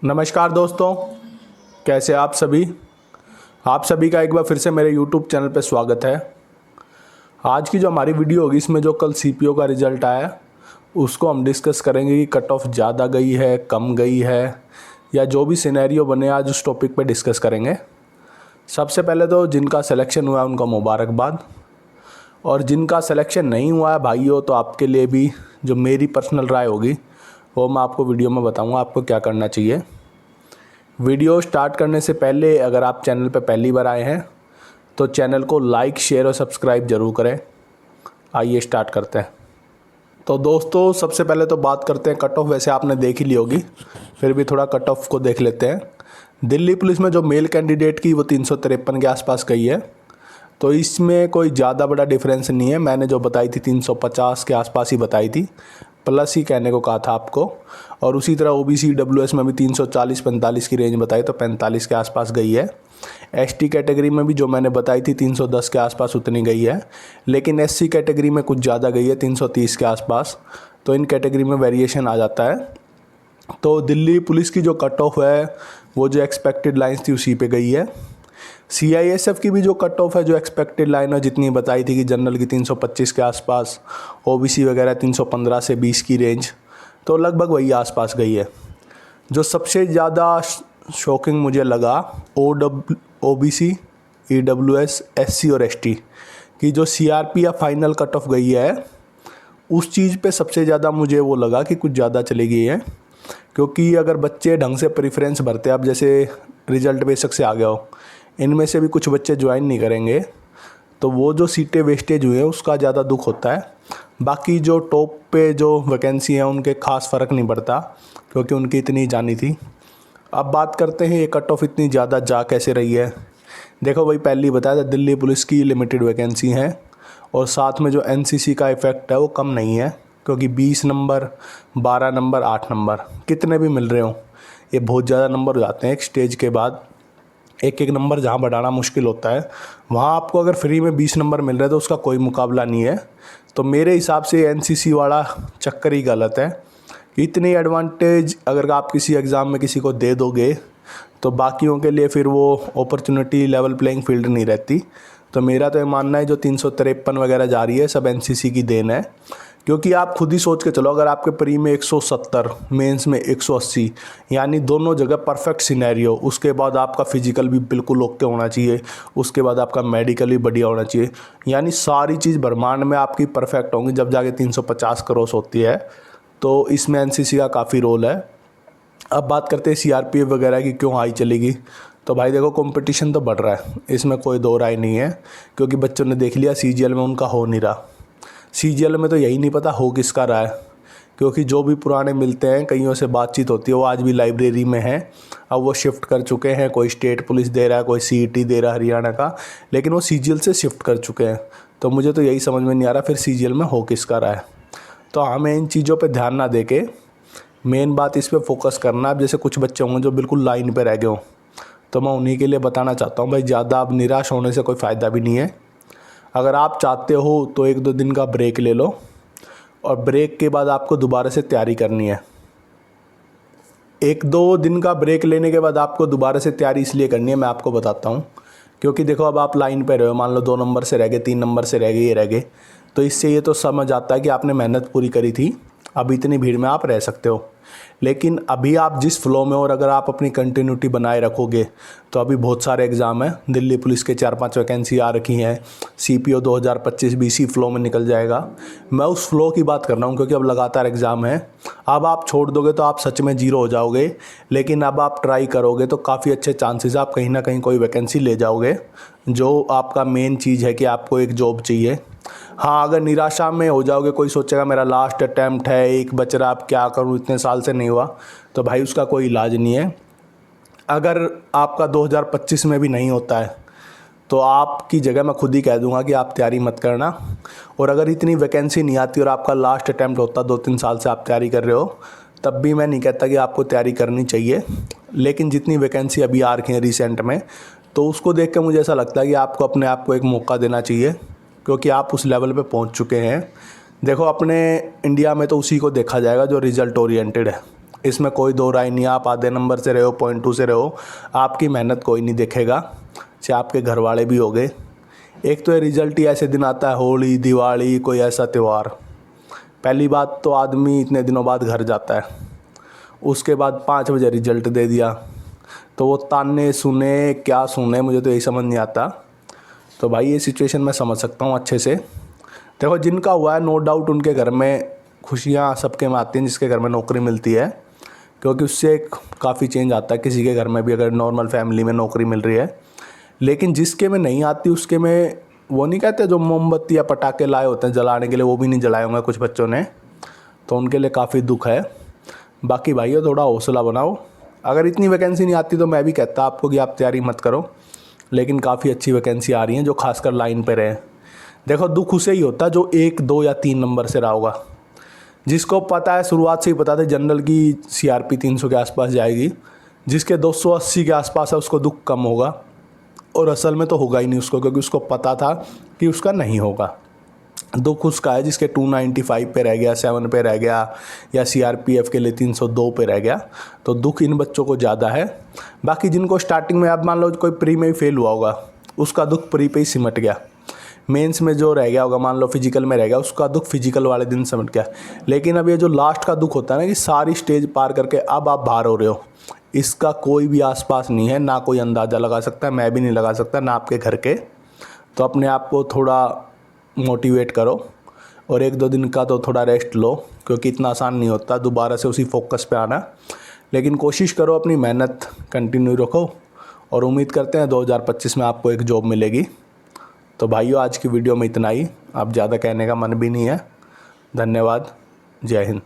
नमस्कार दोस्तों, कैसे आप सभी। आप सभी का एक बार फिर से मेरे YouTube चैनल पे स्वागत है। आज की जो हमारी वीडियो होगी इसमें जो कल सीपीओ का रिज़ल्ट आया उसको हम डिस्कस करेंगे कि कट ऑफ ज़्यादा गई है, कम गई है, या जो भी सिनेरियो बने आज उस टॉपिक पे डिस्कस करेंगे। सबसे पहले तो जिनका सिलेक्शन हुआ है उनका मुबारकबाद, और जिनका सिलेक्शन नहीं हुआ है भाइयों, तो आपके लिए भी जो मेरी पर्सनल राय होगी वो मैं आपको वीडियो में बताऊंगा आपको क्या करना चाहिए। वीडियो स्टार्ट करने से पहले अगर आप चैनल पर पहली बार आए हैं तो चैनल को लाइक, शेयर और सब्सक्राइब ज़रूर करें। आइए स्टार्ट करते हैं। तो दोस्तों सबसे पहले तो बात करते हैं कट ऑफ। वैसे आपने देख ही ली होगी, फिर भी थोड़ा कट ऑफ को देख लेते हैं। दिल्ली पुलिस में जो मेल कैंडिडेट की वो 353 के आसपास गई है, तो इसमें कोई ज़्यादा बड़ा डिफरेंस नहीं है। मैंने जो बताई थी 350 के आसपास ही बताई थी, प्लस ही कहने को कहा था आपको। और उसी तरह ओबीसी डब्ल्यूएस में भी 340-45 की रेंज बताई, तो 45 के आसपास गई है। एसटी कैटेगरी में भी जो मैंने बताई थी 310 के आसपास उतनी गई है, लेकिन एससी कैटेगरी में कुछ ज़्यादा गई है 330 के आसपास। तो इन कैटेगरी में वेरिएशन आ जाता है। तो दिल्ली पुलिस की जो कट ऑफ है वो जो एक्सपेक्टेड लाइन्स थी उसी पे गई है। सीआईएसएफ की भी जो कट ऑफ है, जो एक्सपेक्टेड लाइन है जितनी बताई थी कि जनरल की 325 के आसपास, ओबीसी वगैरह 315 से 20 की रेंज, तो लगभग वही आसपास गई है। जो सबसे ज़्यादा शॉकिंग मुझे लगा ओबीसी, ईडब्ल्यूएस, एससी और एसटी की जो सीआरपी या फाइनल कट ऑफ गई है, उस चीज़ पे सबसे ज़्यादा मुझे वो लगा कि कुछ ज़्यादा चली गई है। क्योंकि अगर बच्चे ढंग से प्रेफरेंस भरते, अब जैसे रिजल्ट बेशक से आ गया हो, इनमें से भी कुछ बच्चे ज्वाइन नहीं करेंगे, तो वो जो सीटें वेस्टेज हुई है उसका ज़्यादा दुख होता है। बाकी जो टॉप पे जो वैकेंसी हैं उनके खास फ़र्क नहीं पड़ता, क्योंकि उनकी इतनी जानी थी। अब बात करते हैं ये कट ऑफ इतनी ज़्यादा जा कैसे रही है। देखो भाई, पहले ही बताया था दिल्ली पुलिस की लिमिटेड वैकेंसी है, और साथ में जो एनसीसी का इफ़ेक्ट है वो कम नहीं है। क्योंकि 20 नंबर, 12 नंबर, 8 नंबर कितने भी मिल रहे हों, ये बहुत ज़्यादा नंबर हो जाते हैं एक स्टेज के बाद। एक एक नंबर जहाँ बढ़ाना मुश्किल होता है, वहाँ आपको अगर फ्री में 20 नंबर मिल रहे हैं तो उसका कोई मुकाबला नहीं है। तो मेरे हिसाब से एनसीसी वाला चक्कर ही गलत है। इतनी एडवांटेज अगर आप किसी एग्ज़ाम में किसी को दे दोगे तो बाकियों के लिए फिर वो अपॉर्चुनिटी लेवल प्लेइंग फील्ड नहीं रहती। तो मेरा तो ये मानना है जो 353 वगैरह जा रही है सब एनसीसी की देन है। क्योंकि आप खुद ही सोच के चलो, अगर आपके प्री में 170, मेंस में 180, यानी दोनों जगह परफेक्ट सिनेरियो, उसके बाद आपका फिजिकल भी बिल्कुल ओके होना चाहिए, उसके बाद आपका मेडिकल भी बढ़िया होना चाहिए, यानी सारी चीज़ ब्रह्मांड में आपकी परफेक्ट होंगी, जब जाके 350 क्रॉस होती है। तो इसमें एनसीसी का काफ़ी रोल है। अब बात करते हैं सीआरपीएफ वगैरह की क्यों हाई चलेगी। तो भाई देखो, कंपटीशन तो बढ़ रहा है, इसमें कोई दो राय नहीं है। क्योंकि बच्चों ने देख लिया सीजीएल में उनका हो नहीं रहा। सीजीएल में तो यही नहीं पता हो किसका रहा है, क्योंकि जो भी पुराने मिलते हैं, कईयों से बातचीत होती है, वो आज भी लाइब्रेरी में हैं। अब वो शिफ्ट कर चुके हैं, कोई स्टेट पुलिस दे रहा है, कोई सीईटी दे रहा है हरियाणा का, लेकिन वो सीजीएल से शिफ्ट कर चुके हैं। तो मुझे तो यही समझ में नहीं आ रहा फिर सीजीएल में हो किसका रहा है। तो हमें इन चीज़ों पर ध्यान ना दे के मेन बात इस पर फोकस करना। अब जैसे कुछ बच्चे होंगे जो बिल्कुल लाइन पे रह गए हों, तो मैं उन्हीं के लिए बताना चाहता हूँ भाई, ज़्यादा अब निराश होने से कोई फ़ायदा भी नहीं है। अगर आप चाहते हो तो 1-2 दिन का ब्रेक ले लो, और ब्रेक के बाद आपको दोबारा से तैयारी करनी है। 1-2 दिन का ब्रेक लेने के बाद आपको दोबारा से तैयारी इसलिए करनी है, मैं आपको बताता हूँ। क्योंकि देखो, अब आप लाइन पे रहे हो, मान लो 2 नंबर से रह गए, 3 नंबर से रह गए, ये रह गए, तो इससे ये तो समझ आता है कि आपने मेहनत पूरी करी थी, अब इतनी भीड़ में आप रह सकते हो। लेकिन अभी आप जिस फ्लो में, और अगर आप अपनी कंटिन्यूटी बनाए रखोगे, तो अभी बहुत सारे एग्ज़ाम हैं। दिल्ली पुलिस के 4-5 वैकेंसी आ रखी हैं। सीपीओ 2025 भी इसी फ्लो में निकल जाएगा। मैं उस फ्लो की बात कर रहा हूँ, क्योंकि अब लगातार एग्ज़ाम है। अब आप छोड़ दोगे तो आप सच में जीरो हो जाओगे, लेकिन अब आप ट्राई करोगे तो काफ़ी अच्छे चांसेस आप कहीं ना कहीं कोई वैकेंसी ले जाओगे। जो आपका मेन चीज़ है कि आपको एक जॉब चाहिए। हाँ, अगर निराशा में हो जाओगे, कोई सोचेगा मेरा लास्ट अटैम्प्ट है, एक बच रहा, अब क्या करूँ, इतने साल से नहीं हुआ, तो भाई उसका कोई इलाज नहीं है। अगर आपका 2025 में भी नहीं होता है तो आपकी जगह मैं खुद ही कह दूंगा कि आप तैयारी मत करना। और अगर इतनी वैकेंसी नहीं आती और आपका लास्ट अटैम्प्ट होता, 2-3 साल से आप तैयारी कर रहे हो, तब भी मैं नहीं कहता कि आपको तैयारी करनी चाहिए। लेकिन जितनी वैकेंसी अभी आ रखी है रिसेंट में, तो उसको देख कर मुझे ऐसा लगता है कि आपको अपने आप को एक मौका देना चाहिए, क्योंकि आप उस लेवल पे पहुंच चुके हैं। देखो, अपने इंडिया में तो उसी को देखा जाएगा जो रिज़ल्ट ओरिएंटेड है। इसमें कोई दो राय नहीं है। आप आधे नंबर से रहे हो, 0.2 से रहे हो, आपकी मेहनत कोई नहीं देखेगा, चाहे आपके घर वाले भी हो गए। एक तो ये रिज़ल्ट ही ऐसे दिन आता है, होली, दिवाली, कोई ऐसा त्यौहार। पहली बात तो आदमी इतने दिनों बाद घर जाता है, उसके बाद 5 बजे रिज़ल्ट दे दिया, तो वो ताने सुने क्या सुने, मुझे तो यही समझ नहीं आता। तो भाई ये सिचुएशन मैं समझ सकता हूँ अच्छे से। देखो जिनका हुआ है नो डाउट उनके घर में खुशियाँ सबके में आती हैं जिसके घर में नौकरी मिलती है, क्योंकि उससे काफ़ी चेंज आता है किसी के घर में भी अगर नॉर्मल फैमिली में नौकरी मिल रही है। लेकिन जिसके में नहीं आती उसके में वो नहीं कहते जो मोमबत्ती या पटाखे लाए होते हैं जलाने के लिए, वो भी नहीं जलाए होंगे कुछ बच्चों ने, तो उनके लिए काफ़ी दुख है। बाकी भाइयों थोड़ा हौसला बनाओ। अगर इतनी वैकेंसी नहीं आती तो मैं भी कहता आपको कि आप तैयारी मत करो, लेकिन काफ़ी अच्छी वैकेंसी आ रही हैं जो खासकर लाइन पे रहे। देखो दुख उसे ही होता है जो 1, 2 या 3 नंबर से रहा होगा। जिसको पता है, शुरुआत से ही पता था जनरल की CRP 300 के आसपास जाएगी, जिसके 280 के आसपास है उसको दुख कम होगा, और असल में तो होगा ही नहीं उसको, क्योंकि उसको पता था कि उसका नहीं होगा। दुख उसका है जिसके 295 पे रह गया, 7 पे रह गया, या CRPF के लिए 302 पे रह गया। तो दुख इन बच्चों को ज़्यादा है। बाकी जिनको स्टार्टिंग में, आप मान लो कोई प्री में ही फेल हुआ होगा, उसका दुख प्री पे ही सिमट गया। मेंस में जो रह गया होगा, मान लो फिजिकल में रह गया, उसका दुख फिजिकल वाले दिन सिमट गया। लेकिन अब ये जो लास्ट का दुख होता है ना, कि सारी स्टेज पार करके अब आप बाहर हो रहे हो, इसका कोई भी आसपास नहीं है, ना कोई अंदाज़ा लगा सकता है, मैं भी नहीं लगा सकता, ना आपके घर के। तो अपने आप को थोड़ा मोटिवेट करो, और 1-2 दिन का तो थोड़ा रेस्ट लो, क्योंकि इतना आसान नहीं होता दोबारा से उसी फोकस पे आना। लेकिन कोशिश करो, अपनी मेहनत कंटिन्यू रखो, और उम्मीद करते हैं 2025 में आपको एक जॉब मिलेगी। तो भाइयों आज की वीडियो में इतना ही, अब ज़्यादा कहने का मन भी नहीं है। धन्यवाद, जय हिंद।